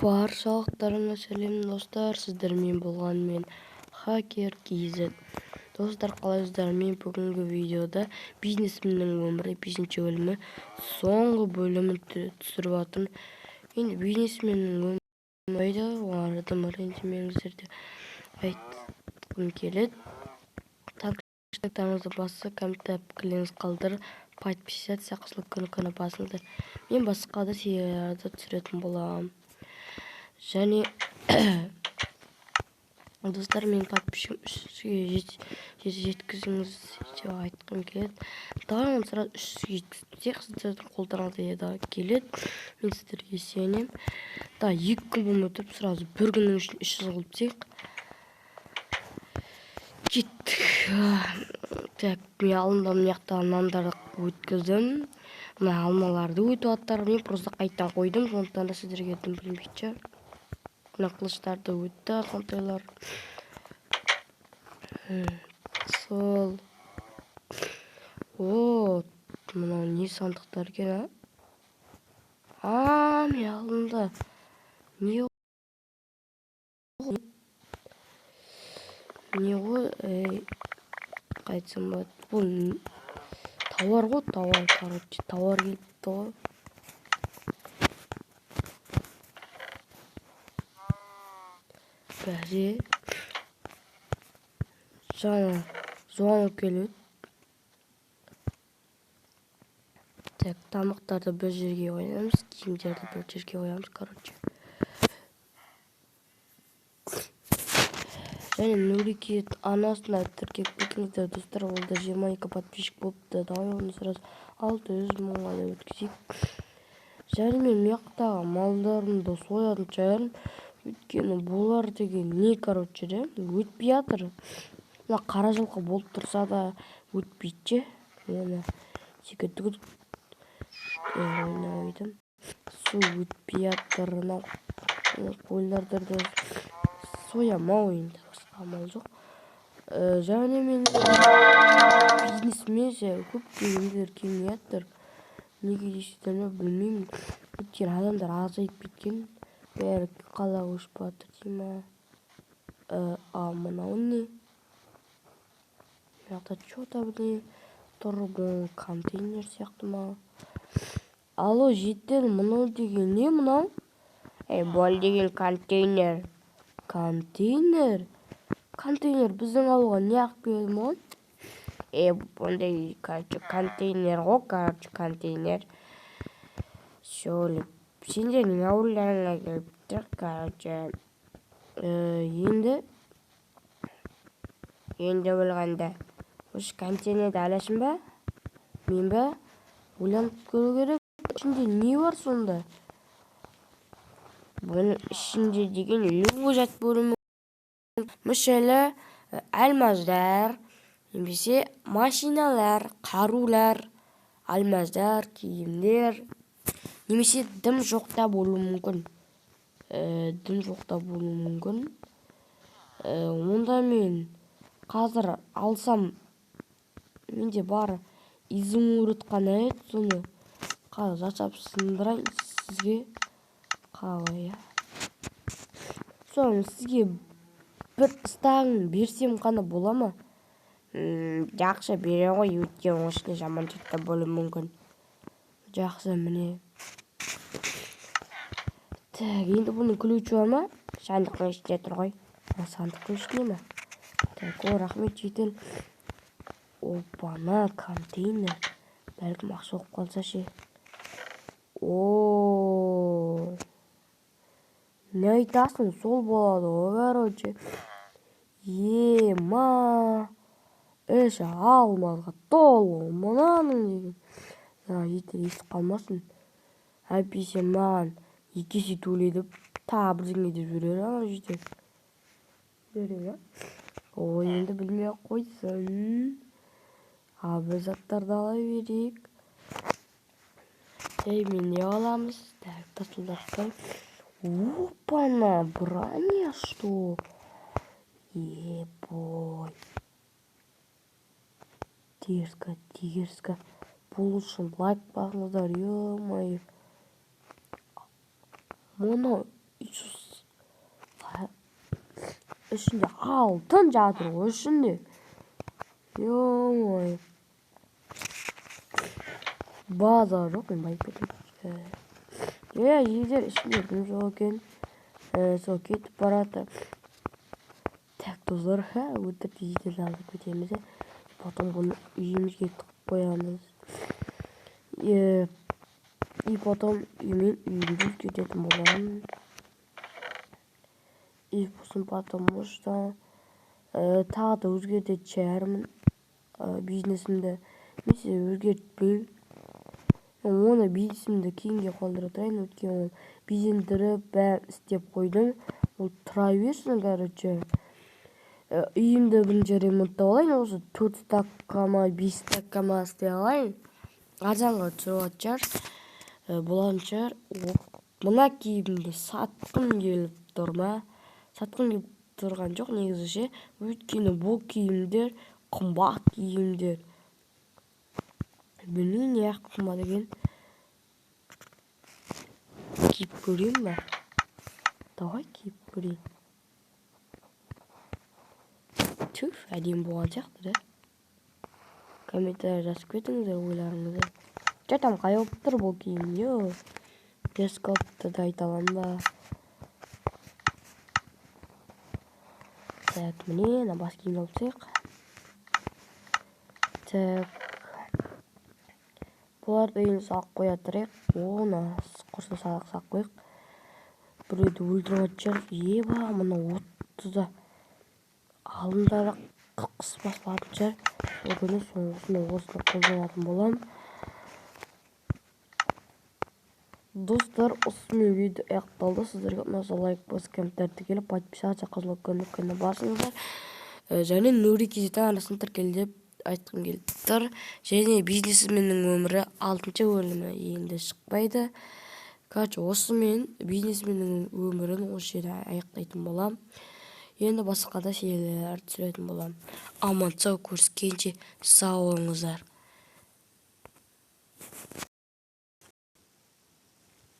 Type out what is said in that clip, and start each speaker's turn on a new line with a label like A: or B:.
A: Баршалықтарына сәлем достар, сіздермен болған мен Хакер KZ. Достар, қалайсыздар? Мен бүгінгі видеода бизнесменнің өмірі 5-ші бөлімі соңғы бөлімін түсіріп жатырмын. Енді бизнесменнің өмірі олардың ренжімеңіздер деп айтқым келеді. Таңызды басы, комментарий пікірлеріңіз қалдырып, подписаться қосылып күні басыңыздар. Мен басқа да серияларды түсіретін боламын. Және достар, мен подписчикім 300-ге жеткізіңіз деп айтқым келеді. Давай сразу 300-ге жеткізсек, сіздердің қолдарыңызда еді келеді. Мен сіздерге сенемін. 2 күн болмай тұрып, сразу бір күннің үшін 300 қылып тек. Кеттік. Так, мен алдында мына жақтағы нандарды өткіздім. Мына алмаларды өтіп аттар. Мен просто қайттан қойдым, сондықтан да сіздерге білмейді. Мына қылыштарды өтті, қантайлар. Сол. О, мынау не сандықтар екен, мен алдында не ғой, қайтсам болады. Бұл тауар ғой, тауар келіпті ғой. Бәрі жаңа звонок келеді. Так, тамақтарды бір жерге қоямыз, киімдерді бір жерге қоямыз, Және Нұреке анасына тіркеп кетіңіздер, достар. Ол да 22 подписчик болыпты. Давай оны сразу 600 мыңға да өткізейік. Және мен мияқтағы малдарымды соятын шығармын. Өйткені бұлар деген не, өтпей жатыр. Мына қара жылқы болып тұрса да өтпейді. Оны секіртіп ойнайдым. Су өтпей жатыр. Қойларды соямау енді, басқа амал жоқ. Және мен бизнесмен көп дегендер келмей жатыр. Неге дейсіздер, білмеймін. Өйткені адамдар азайып кеткен. Бәрі қала көшіп жатыр деймін. Мынау не? Мынақты что-то тұр, бұл контейнер сияқты ма? Алло, жеттен, мынау деген не мынау? Бұл деген контейнер. Контейнер біздің ауылға не ақ берді ма? Бұндай контейнер ғой, контейнер. Шөліп, сендердің ауылдарыңа келіп тұр, енді білғанда. Осы контейнерді аласың ба? Мен ба? Ойланып көру керек. Ішінде не бар сонда? Бұның ішінде деген лужат бөлімі. Мысалы, алмаздар, немесе машиналар, қарулар, алмаздар, киімдер, немесе дым жоқта болуы мүмкін. Онда мен қазір алсам, менде бар изумруд қана еді, соны қазір жасап сындырайын сізге. Қалай, соны сізге бір стағын берсем қана бола ма? Жақсы, бере ғой, өткен осыны жаман жұртта болуы мүмкін. Жақсы, міне. Так, енді бұның ключі бар ма? Сандықтың ішінде тұр ғой. Сандықтың ішінде ме? Так, рахмет, жетел. Опана, контейнер. Бәлкім ақша болып қалса ше. Не айтасың, сол болады ғой, короче. Іші алмазға толы мұнаның деген. Жетел естіп қалмасын. Әйтпесе маған 2 есе төледі, бірдеңе деп жүрер жетел. Енді білмей ақ қойсын. Біз заттарды ала берейік. Мен не аламыз? Так, тасылдатпай. Опана, броня, что? Ебой. Дерзко. Бұл үшін лайк басыңыздар, ё-моё. Мұны ішінде алтын жатыр ғой ішінде. Ё-моё. База жоқ, мен байып кетемін. Егер ішінде кім жоқ екен, сол кетіп барады. Так, достар, өтірік жедел алып кетеміз. Потом бұны үйімізге тығып қоямыз. И потом үйімді өзгертетін боламын. И потому что тағы да өзгертетін шығармын бизнесімді. Мен сізді өзгертпеймін. Оны бизнесімді кейінге қалдыра тұрайын, өйткені ол безендіріп бәрін істеп қойдым. Ол тұра берсін, короче. Үйімді бірінші ремонттап алайын, осы 4 стаккама, 5 стаккама істей алайын. Арзанға түсіріп жатыр. Болатын шығар. Мына киімді сатқым келіп тұр ма? Сатқым келіп тұрған жоқ негізі ше. Өйткені бұл киімдер қымбат киімдер. Білмеймін, не қымбат екен. Киіп көрейін ба? Давай киіп көрейін. Түф, әдемі болған сияқты да. Комментарий жазып кетіңіздер ойларыңызды. Жатам қай болып тұр бұл киім? Дескопты да айта аламын ба? Так, міне, бас киім алып тастайық. Так. Бұларды енді салып қоя тұрайық. Оны құрсын салып қойық. Біреуді өлтіріп жатыр. Еба, мұны отты да алдында қысып басылатын шығар. Сол күні соңғысында осыны қолданатын болам. Достар, осымен видео аяқталды. Сіздерге ұнаса лайк басып, комментарий келіп, подписаться қызыл көңіліне басыңыздар. Және Нурикизитің арасын тіркелдеп айтқым келіп тұр. Және бизнесменнің өмірі 6-шы бөлімі енді шықпайды. Короче, осымен бизнесменнің өмірін осы жерде аяқтайтын болам. Енді басқа да сериялар түсіретін болам. Аман сау, көріскенше сау болыңыздар.